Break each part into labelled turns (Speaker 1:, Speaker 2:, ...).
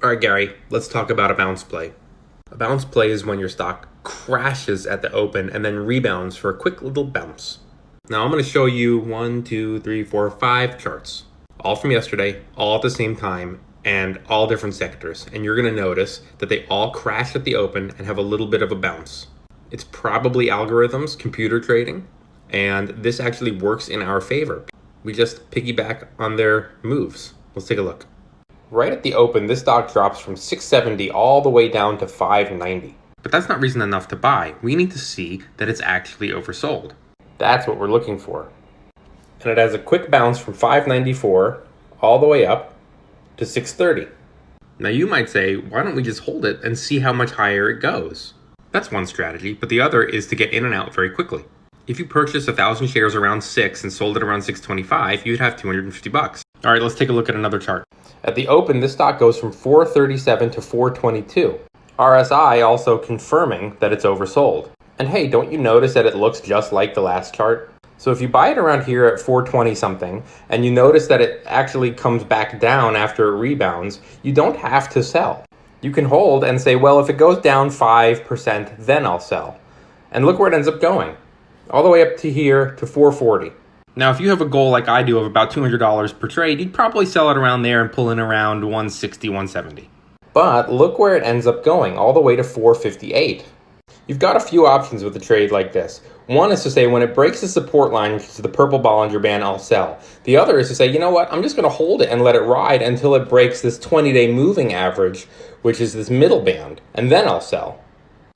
Speaker 1: All right, Gary, let's talk about a bounce play. A bounce play is when your stock crashes at the open and then rebounds for a quick little bounce. Now I'm going to show you 1, 2, 3, 4, 5 charts, all from yesterday, all at the same time, and all different sectors. And you're going to notice that they all crash at the open and have a little bit of a bounce. It's probably algorithms, computer trading, and this actually works in our favor. We just piggyback on their moves. Let's take a look. Right at the open, this stock drops from 670 all the way down to 590. But that's not reason enough to buy. We need to see that it's actually oversold. That's what we're looking for. And it has a quick bounce from 594 all the way up to 630. Now you might say, why don't we just hold it and see how much higher it goes? That's one strategy, but the other is to get in and out very quickly. If you purchased 1,000 shares around 6 and sold it around 625, you'd have $250. All right, let's take a look at another chart. At the open, this stock goes from 437 to 422. RSI also confirming that it's oversold. And hey, don't you notice that it looks just like the last chart? So if you buy it around here at 420 something, and you notice that it actually comes back down after it rebounds, you don't have to sell. You can hold and say, well, if it goes down 5%, then I'll sell. And look where it ends up going. All the way up to here to 440. Now, if you have a goal like I do of about $200 per trade, you'd probably sell it around there and pull in around 160, 170. But look where it ends up going, all the way to 458. You've got a few options with a trade like this. One is to say when it breaks the support line, which is the purple Bollinger Band, I'll sell. The other is to say, you know what, I'm just going to hold it and let it ride until it breaks this 20-day moving average, which is this middle band, and then I'll sell.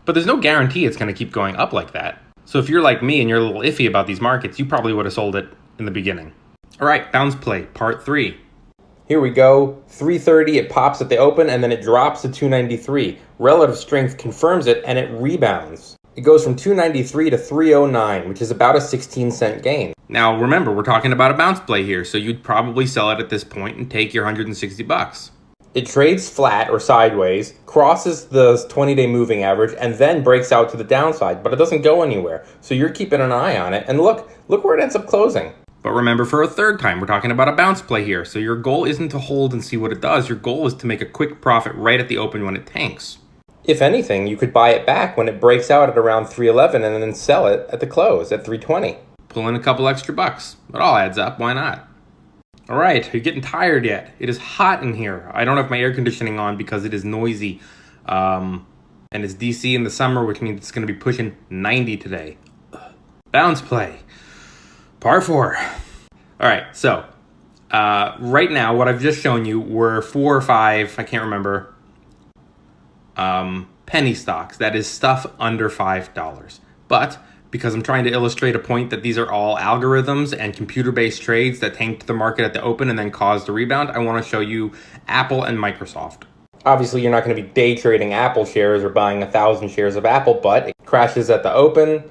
Speaker 1: But there's no guarantee it's going to keep going up like that. So if you're like me and you're a little iffy about these markets, you probably would have sold it in the beginning. All right, bounce play, part 3. Here we go. 330, it pops at the open, and then it drops to 293. Relative strength confirms it, and it rebounds. It goes from 293 to 309, which is about a 16-cent gain. Now, remember, we're talking about a bounce play here, so you'd probably sell it at this point and take your $160. It trades flat or sideways, crosses the 20-day moving average, and then breaks out to the downside, but it doesn't go anywhere. So you're keeping an eye on it, and look where it ends up closing. But remember, for a third time, we're talking about a bounce play here. So your goal isn't to hold and see what it does. Your goal is to make a quick profit right at the open when it tanks. If anything, you could buy it back when it breaks out at around 311 and then sell it at the close at 320. Pull in a couple extra bucks. It all adds up. Why not? All right, are you getting tired yet? It is hot in here. I don't have my air conditioning on because it is noisy. And it's DC in the summer, which means it's going to be pushing 90 today. Bounce play. Part 4. All right, so right now, what I've just shown you were 4 or 5, I can't remember, penny stocks. That is stuff under $5. But because I'm trying to illustrate a point that these are all algorithms and computer-based trades that tanked the market at the open and then caused a rebound, I want to show you Apple and Microsoft. Obviously, you're not going to be day trading Apple shares or buying 1,000 shares of Apple, but it crashes at the open,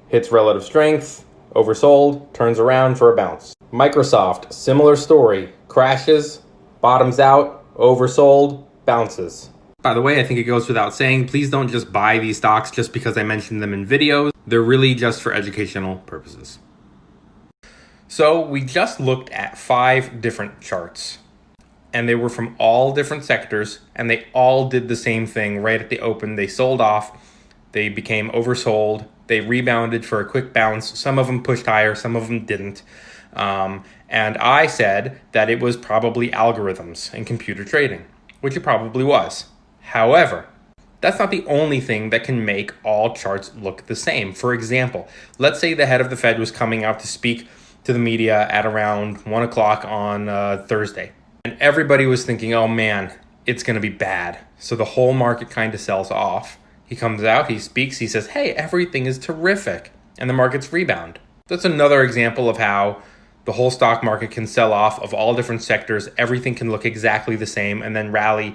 Speaker 1: hits relative strength, oversold, turns around for a bounce. Microsoft, similar story, crashes, bottoms out, oversold, bounces. By the way, I think it goes without saying, please don't just buy these stocks just because I mentioned them in videos. They're really just for educational purposes. So we just looked at 5 different charts, and they were from all different sectors, and they all did the same thing right at the open. They sold off, they became oversold, they rebounded for a quick bounce. Some of them pushed higher, some of them didn't. And I said that it was probably algorithms and computer trading, which it probably was. However, that's not the only thing that can make all charts look the same. For example, let's say the head of the Fed was coming out to speak to the media at around 1 o'clock on Thursday. And everybody was thinking, oh man, it's going to be bad. So the whole market kind of sells off. He comes out, he speaks, he says, hey, everything is terrific. And the markets rebound. That's another example of how the whole stock market can sell off of all different sectors. Everything can look exactly the same and then rally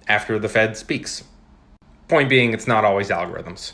Speaker 1: after the Fed speaks. Point being, it's not always algorithms.